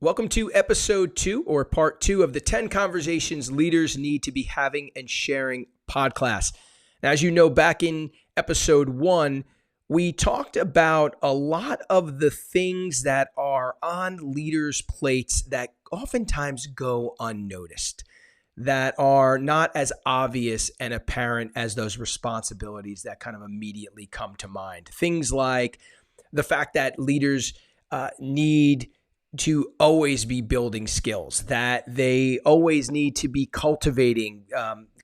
Welcome to episode 2 or part 2 of the 10 conversations leaders need to be having and sharing PodCLASS. Now, as you know, back in episode 1, we talked about a lot of the things that are on leaders' plates that oftentimes go unnoticed, that are not as obvious and apparent as those responsibilities that kind of immediately come to mind. Things like the fact that leaders need to always be building skills, that they always need to be cultivating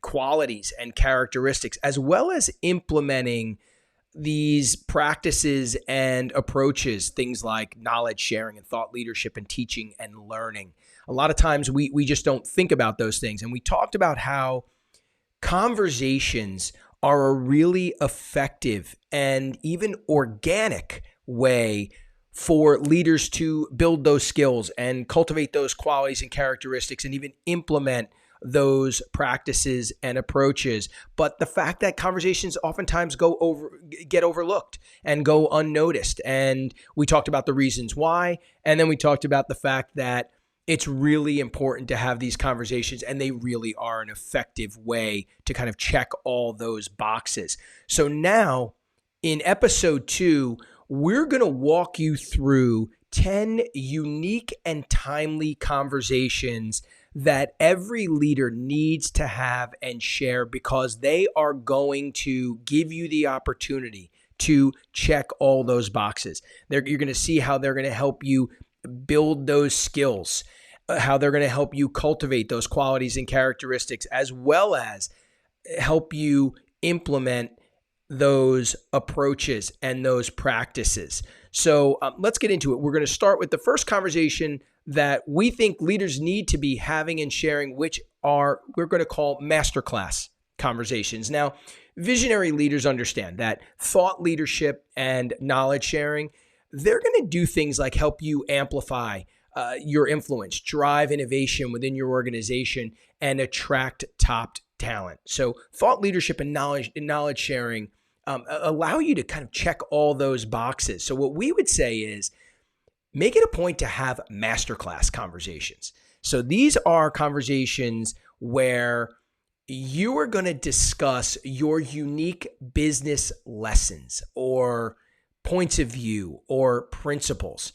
qualities and characteristics, as well as implementing these practices and approaches, things like knowledge sharing and thought leadership and teaching and learning. A lot of times we just don't think about those things. And we talked about how conversations are a really effective and even organic way for leaders to build those skills and cultivate those qualities and characteristics and even implement those practices and approaches. But the fact that conversations oftentimes get overlooked and go unnoticed. And we talked about the reasons why. And then we talked about the fact that it's really important to have these conversations, and they really are an effective way to kind of check all those boxes. So now in episode 2, we're going to walk you through 10 unique and timely conversations that every leader needs to have and share, because they are going to give you the opportunity to check all those boxes. You're going to see how they're going to help you build those skills, how they're going to help you cultivate those qualities and characteristics, as well as help you implement those approaches and those practices. So let's get into it. We're going to start with the first conversation that we think leaders need to be having and sharing, which we're going to call Masterclass Conversations. Now, visionary leaders understand that thought leadership and knowledge sharing, they're going to do things like help you amplify your influence, drive innovation within your organization, and attract top talent. So thought leadership and knowledge sharing allow you to kind of check all those boxes. So what we would say is make it a point to have masterclass conversations. So these are conversations where you are going to discuss your unique business lessons or points of view or principles,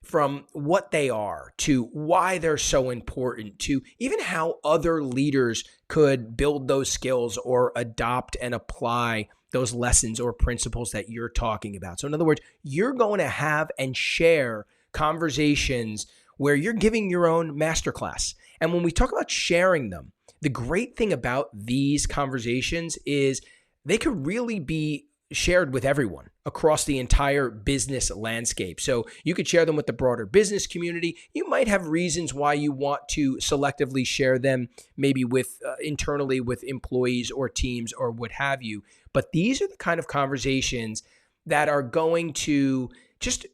from what they are to why they're so important to even how other leaders could build those skills or adopt and apply those lessons or principles that you're talking about. So in other words, you're going to have and share conversations where you're giving your own masterclass. And when we talk about sharing them, the great thing about these conversations is they could really be shared with everyone across the entire business landscape. So you could share them with the broader business community. You might have reasons why you want to selectively share them, maybe with internally with employees or teams or what have you. But these are the kind of conversations that are going to just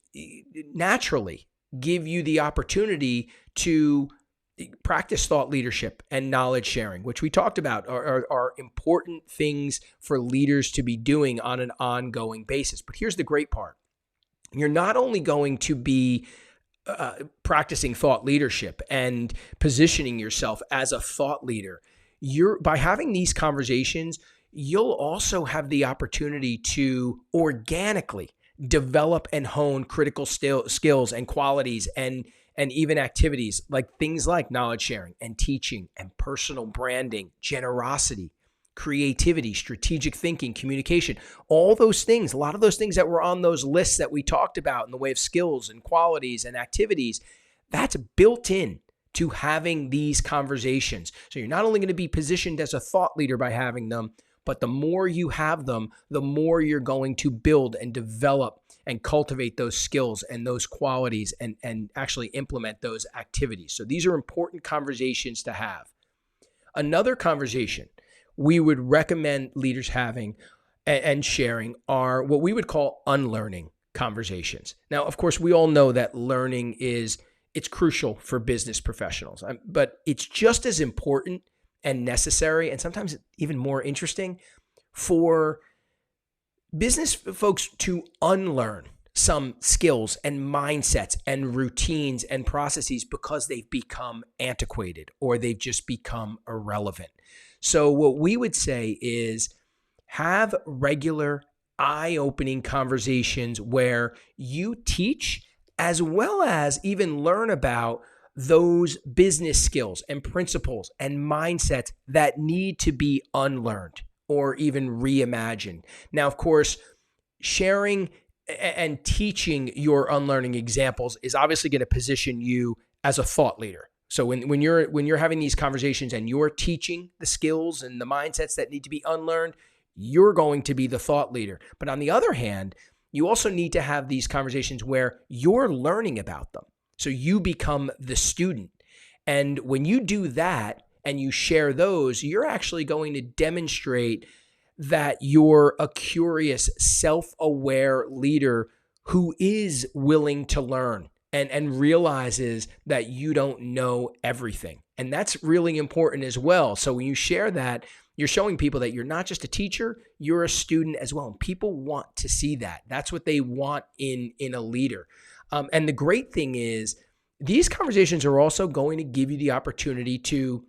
naturally give you the opportunity to practice thought leadership and knowledge sharing, which we talked about are important things for leaders to be doing on an ongoing basis. But here's the great part. You're not only going to be practicing thought leadership and positioning yourself as a thought leader. By having these conversations, you'll also have the opportunity to organically develop and hone critical skills and qualities and even activities like things like knowledge sharing and teaching and personal branding, generosity, creativity, strategic thinking, communication, all those things, a lot of those things that were on those lists that we talked about in the way of skills and qualities and activities, that's built in to having these conversations. So you're not only going to be positioned as a thought leader by having them, but the more you have them, the more you're going to build and develop and cultivate those skills and those qualities and actually implement those activities. So these are important conversations to have. Another conversation we would recommend leaders having and sharing are what we would call unlearning conversations. Now, of course, we all know that learning it's crucial for business professionals, but it's just as important and necessary, and sometimes even more interesting, for business folks to unlearn some skills and mindsets and routines and processes because they've become antiquated or they've just become irrelevant. So what we would say is have regular eye-opening conversations where you teach as well as even learn about those business skills and principles and mindsets that need to be unlearned or even reimagined. Now, of course, sharing and teaching your unlearning examples is obviously going to position you as a thought leader. So when you're having these conversations and you're teaching the skills and the mindsets that need to be unlearned, you're going to be the thought leader. But on the other hand, you also need to have these conversations where you're learning about them. So you become the student. And when you do that and you share those, you're actually going to demonstrate that you're a curious, self-aware leader who is willing to learn and realizes that you don't know everything. And that's really important as well. So when you share that, you're showing people that you're not just a teacher, you're a student as well. And people want to see that. That's what they want in a leader. And the great thing is these conversations are also going to give you the opportunity to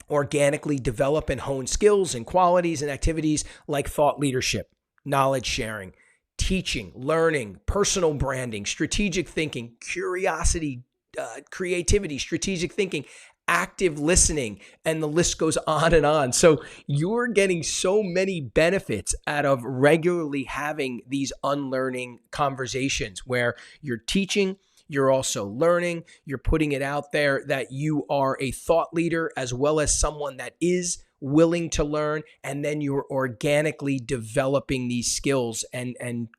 organically develop and hone skills and qualities and activities like thought leadership, knowledge sharing, teaching, learning, personal branding, strategic thinking, curiosity, creativity, strategic thinking, active listening, and the list goes on and on. So you're getting so many benefits out of regularly having these unlearning conversations where you're teaching, you're also learning, you're putting it out there that you are a thought leader as well as someone that is willing to learn, and then you're organically developing these skills and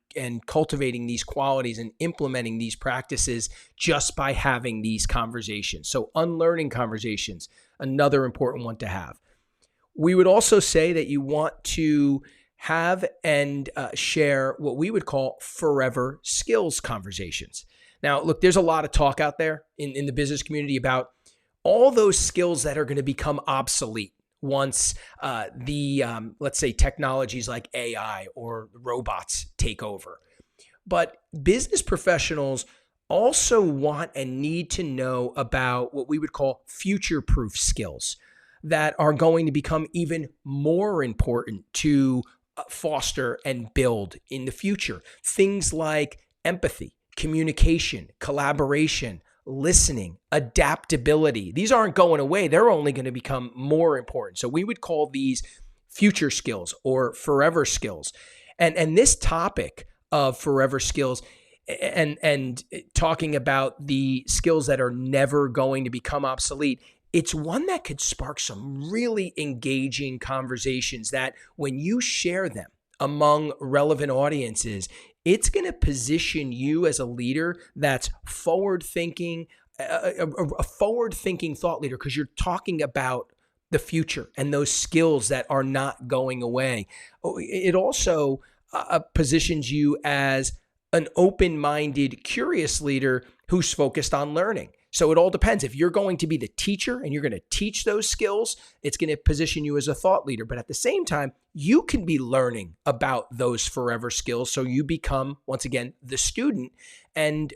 cultivating these qualities and implementing these practices just by having these conversations. So unlearning conversations, another important one to have. We would also say that you want to have and share what we would call forever skills conversations. Now, look, there's a lot of talk out there in the business community about all those skills that are going to become obsolete once let's say technologies like AI or robots take over. But business professionals also want and need to know about what we would call future-proof skills that are going to become even more important to foster and build in the future. Things like empathy, communication, collaboration, listening, adaptability. These aren't going away. They're only going to become more important. So we would call these future skills or forever skills. And this topic of forever skills and talking about the skills that are never going to become obsolete, it's one that could spark some really engaging conversations that when you share them among relevant audiences, it's going to position you as a leader that's forward-thinking, a forward-thinking thought leader, because you're talking about the future and those skills that are not going away. It also positions you as an open-minded, curious leader who's focused on learning. So it all depends. If you're going to be the teacher and you're going to teach those skills, it's going to position you as a thought leader. But at the same time, you can be learning about those forever skills. So you become, once again, the student. And,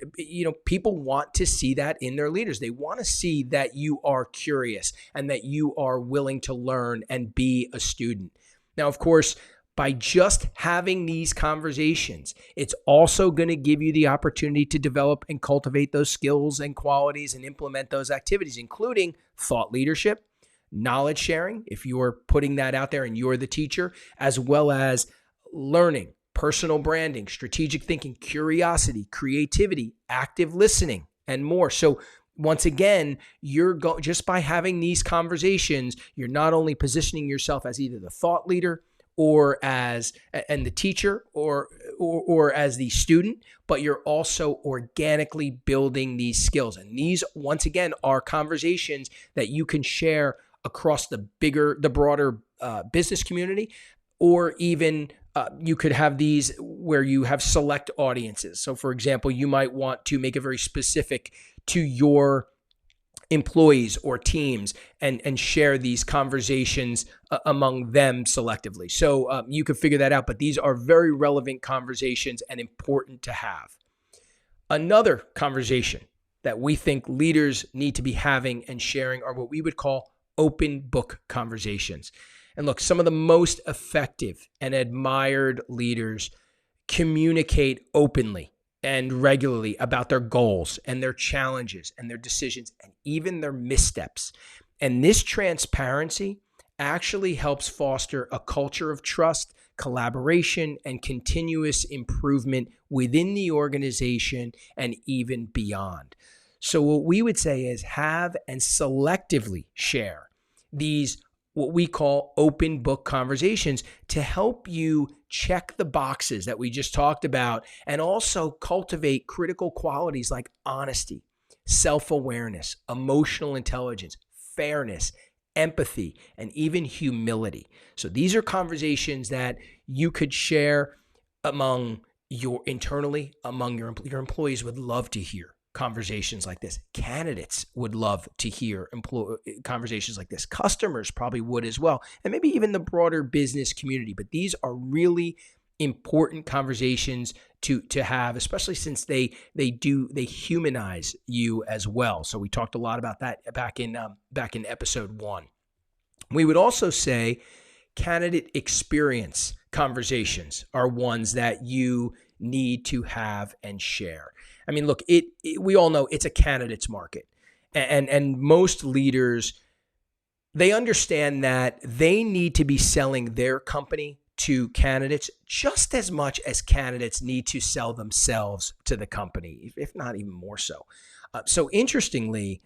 people want to see that in their leaders. They want to see that you are curious and that you are willing to learn and be a student. Now, of course, by just having these conversations, it's also going to give you the opportunity to develop and cultivate those skills and qualities and implement those activities, including thought leadership, knowledge sharing, if you're putting that out there and you're the teacher, as well as learning, personal branding, strategic thinking, curiosity, creativity, active listening, and more. So once again, just by having these conversations, you're not only positioning yourself as either the thought leader or as the teacher or as the student, but you're also organically building these skills. And these, once again, are conversations that you can share across the broader business community, or even you could have these where you have select audiences. So for example, you might want to make it very specific to your employees or teams and share these conversations among them selectively. So you could figure that out, but these are very relevant conversations and important to have. Another conversation that we think leaders need to be having and sharing are what we would call open book conversations. And look, some of the most effective and admired leaders communicate openly and regularly about their goals and their challenges and their decisions and even their missteps. And this transparency actually helps foster a culture of trust, collaboration, and continuous improvement within the organization and even beyond. So what we would say is have and selectively share these what we call open book conversations to help you check the boxes that we just talked about and also cultivate critical qualities like honesty, self-awareness, emotional intelligence, fairness, empathy, and even humility. So these are conversations that you could share among internally among your employees would love to hear conversations like this. Candidates would love to hear conversations like this. Customers probably would as well, and maybe even the broader business community. But these are really important conversations to have, especially since they humanize you as well. So we talked a lot about that back in episode 1. We would also say candidate experience conversations are ones that you need to have and share. I mean, look, we all know it's a candidates market, and most leaders, they understand that they need to be selling their company to candidates just as much as candidates need to sell themselves to the company, if not even more so. So interestingly,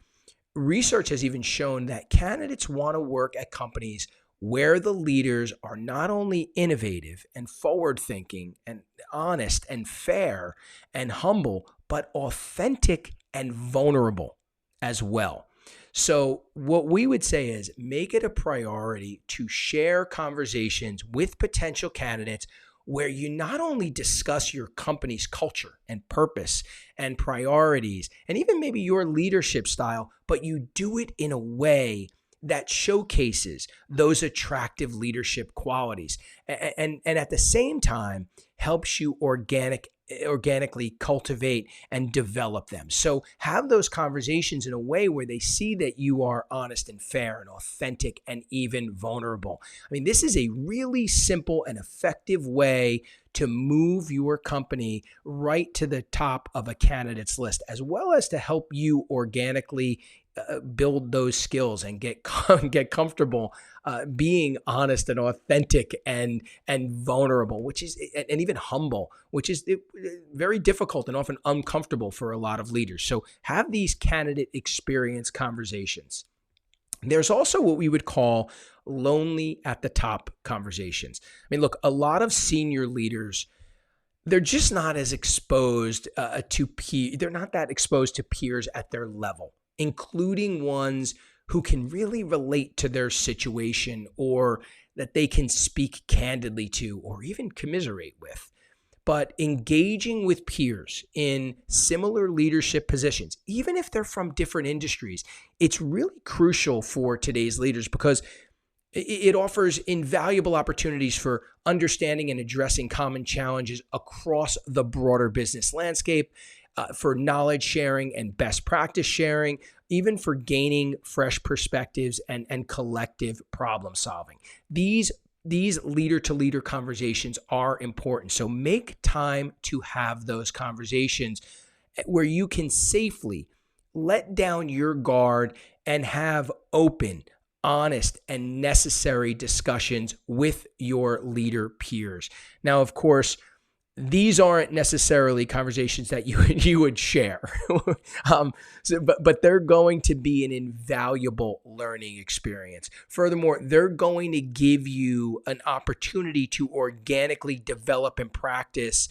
research has even shown that candidates want to work at companies where the leaders are not only innovative and forward-thinking and honest and fair and humble, but authentic and vulnerable as well. So what we would say is make it a priority to share conversations with potential candidates where you not only discuss your company's culture and purpose and priorities and even maybe your leadership style, but you do it in a way that showcases those attractive leadership qualities and at the same time helps you organically cultivate and develop them. So have those conversations in a way where they see that you are honest and fair and authentic and even vulnerable. I mean, this is a really simple and effective way to move your company right to the top of a candidates list, as well as to help you organically build those skills and get comfortable being honest and authentic and vulnerable, which is and even humble, which is very difficult and often uncomfortable for a lot of leaders. So have these candidate experience conversations. There's also what we would call lonely at the top conversations. I mean, look, a lot of senior leaders, they're just not as exposed they're not that exposed to peers at their level, including ones who can really relate to their situation or that they can speak candidly to or even commiserate with. But engaging with peers in similar leadership positions, even if they're from different industries, it's really crucial for today's leaders because it offers invaluable opportunities for understanding and addressing common challenges across the broader business landscape, for knowledge sharing and best practice sharing, even for gaining fresh perspectives and collective problem solving. These leader-to-leader conversations are important. So make time to have those conversations where you can safely let down your guard and have open, honest, and necessary discussions with your leader peers. Now, of course, these aren't necessarily conversations that you would share, but they're going to be an invaluable learning experience. Furthermore, they're going to give you an opportunity to organically develop and practice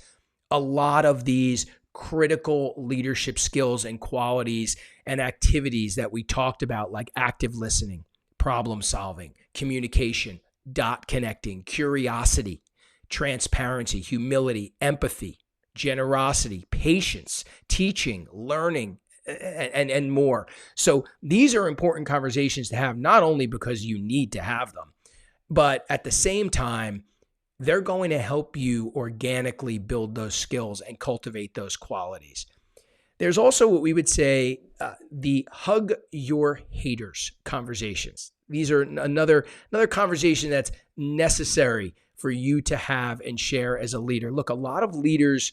a lot of these critical leadership skills and qualities and activities that we talked about, like active listening, problem solving, communication, dot connecting, curiosity, transparency, humility, empathy, generosity, patience, teaching, learning, and more. So these are important conversations to have, not only because you need to have them, but at the same time, they're going to help you organically build those skills and cultivate those qualities. There's also what we would say the hug your haters conversations. These are another conversation that's necessary for you to have and share as a leader. Look, a lot of leaders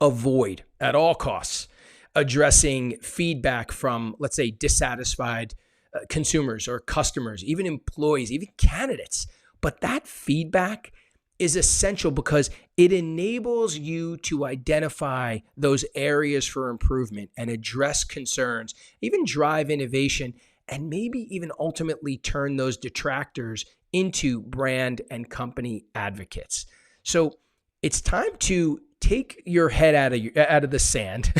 avoid at all costs addressing feedback from, let's say, dissatisfied consumers or customers, even employees, even candidates. But that feedback is essential because it enables you to identify those areas for improvement and address concerns, even drive innovation, and maybe even ultimately turn those detractors into brand and company advocates. So it's time to take your head out of the sand,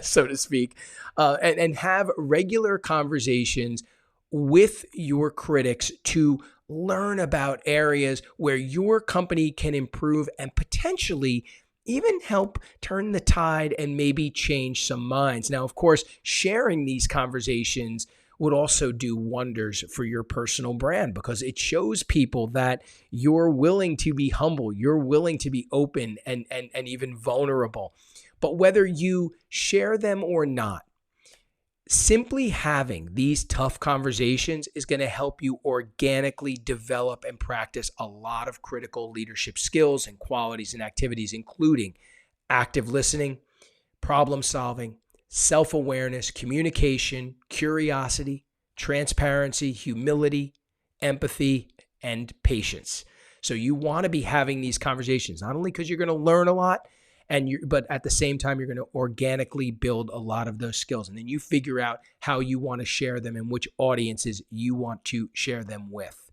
so to speak, and have regular conversations with your critics to learn about areas where your company can improve and potentially even help turn the tide and maybe change some minds. Now, of course, sharing these conversations would also do wonders for your personal brand because it shows people that you're willing to be humble, you're willing to be open and even vulnerable. But whether you share them or not, simply having these tough conversations is going to help you organically develop and practice a lot of critical leadership skills and qualities and activities, including active listening, problem solving, self-awareness, communication, curiosity, transparency, humility, empathy, and patience. So you want to be having these conversations, not only because you're going to learn a lot, but at the same time, you're going to organically build a lot of those skills. And then you figure out how you want to share them and which audiences you want to share them with.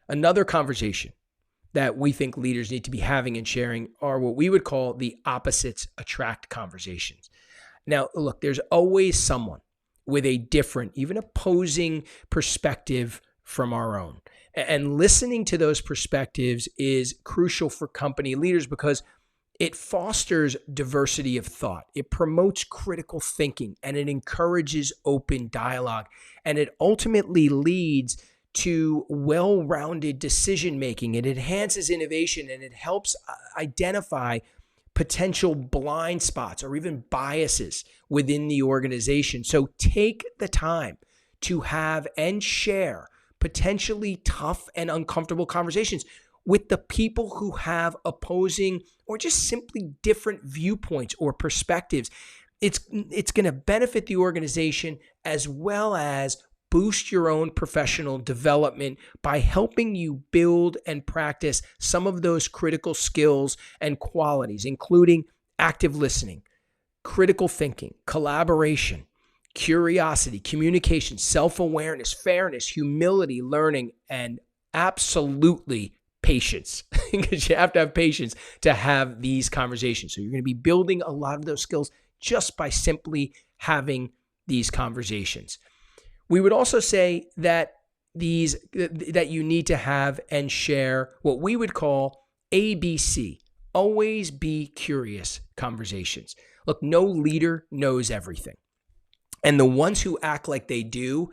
Another conversation that we think leaders need to be having and sharing are what we would call the opposites attract conversations. Now, look, there's always someone with a different, even opposing perspective from our own. And listening to those perspectives is crucial for company leaders because it fosters diversity of thought. It promotes critical thinking and it encourages open dialogue. And it ultimately leads to well-rounded decision-making. It enhances innovation and it helps identify potential blind spots or even biases within the organization. So take the time to have and share potentially tough and uncomfortable conversations with the people who have opposing or just simply different viewpoints or perspectives. It's going to benefit the organization as well as boost your own professional development by helping you build and practice some of those critical skills and qualities, including active listening, critical thinking, collaboration, curiosity, communication, self-awareness, fairness, humility, learning, and absolutely patience, because you have to have patience to have these conversations. So you're going to be building a lot of those skills just by simply having these conversations. We would also say that that you need to have and share what we would call ABC, always be curious conversations. Look, no leader knows everything. And the ones who act like they do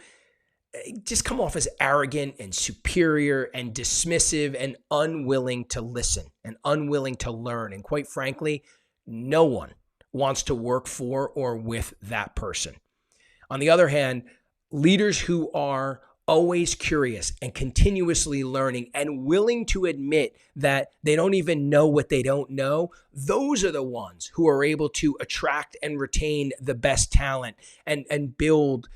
just come off as arrogant and superior and dismissive and unwilling to listen and unwilling to learn. And quite frankly, no one wants to work for or with that person. On the other hand, leaders who are always curious and continuously learning and willing to admit that they don't even know what they don't know, those are the ones who are able to attract and retain the best talent and build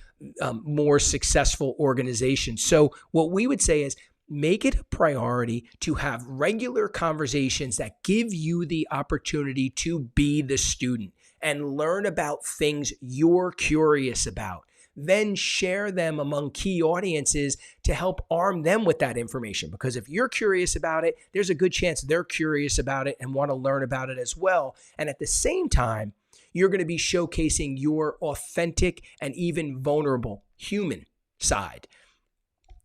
more successful organizations. So what we would say is make it a priority to have regular conversations that give you the opportunity to be the student and learn about things you're curious about. Then share them among key audiences to help arm them with that information. Because if you're curious about it, there's a good chance they're curious about it and want to learn about it as well. And at the same time, you're going to be showcasing your authentic and even vulnerable human side.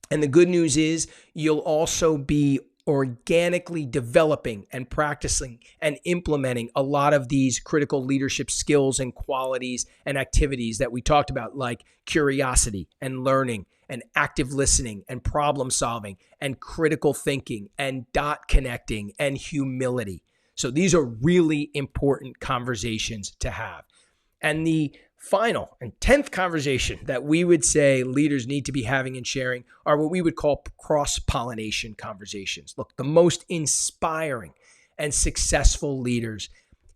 And the good news is you'll also be organically developing and practicing and implementing a lot of these critical leadership skills and qualities and activities that we talked about, like curiosity and learning and active listening and problem solving and critical thinking and dot connecting and humility. So these are really important conversations to have. And the final and 10th conversation that we would say leaders need to be having and sharing are what we would call cross-pollination conversations. Look, the most inspiring and successful leaders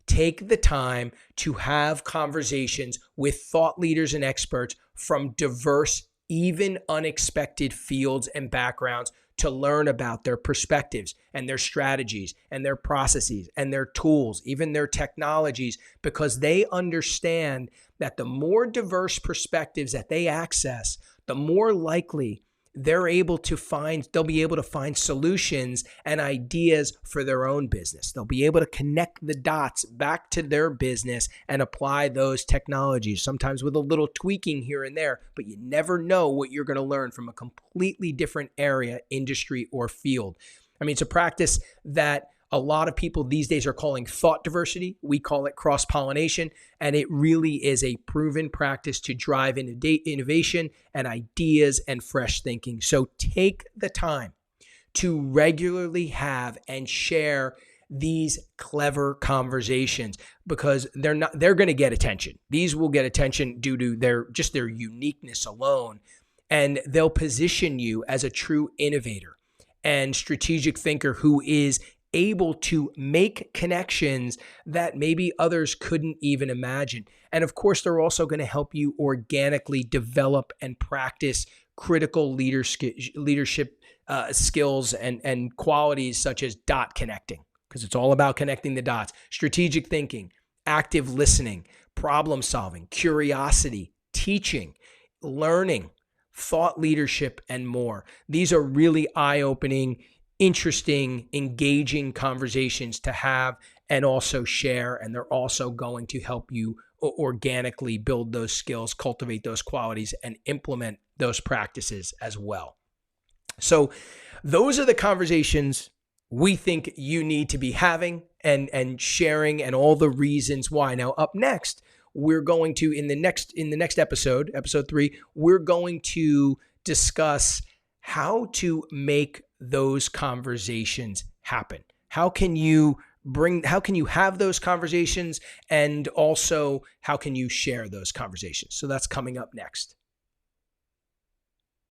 take the time to have conversations with thought leaders and experts from diverse, even unexpected fields and backgrounds to learn about their perspectives and their strategies and their processes and their tools, even their technologies, because they understand that the more diverse perspectives that they access, the more likely they'll be able to find solutions and ideas for their own business. They'll be able to connect the dots back to their business and apply those technologies, sometimes with a little tweaking here and there, but you never know what you're going to learn from a completely different area, industry, or field. I mean, it's a practice that a lot of people these days are calling thought diversity. We call it cross-pollination, and it really is a proven practice to drive innovation and ideas and fresh thinking. So take the time to regularly have and share these clever conversations, because they're going to get attention. These will get attention due to their uniqueness alone, and they'll position you as a true innovator and strategic thinker who is able to make connections that maybe others couldn't even imagine. And of course, they're also going to help you organically develop and practice critical leadership skills and qualities such as dot connecting, because it's all about connecting the dots, strategic thinking, active listening, problem solving, curiosity, teaching, learning, thought leadership, and more. These are really eye-opening, interesting, engaging conversations to have and also share. And they're also going to help you organically build those skills, cultivate those qualities, and implement those practices as well. So those are the conversations we think you need to be having and sharing, and all the reasons why. Now, up next, we're going to, in the next episode, episode 3, we're going to discuss how to make those conversations happen. How can you have those conversations, and also how can you share those conversations? So that's coming up next.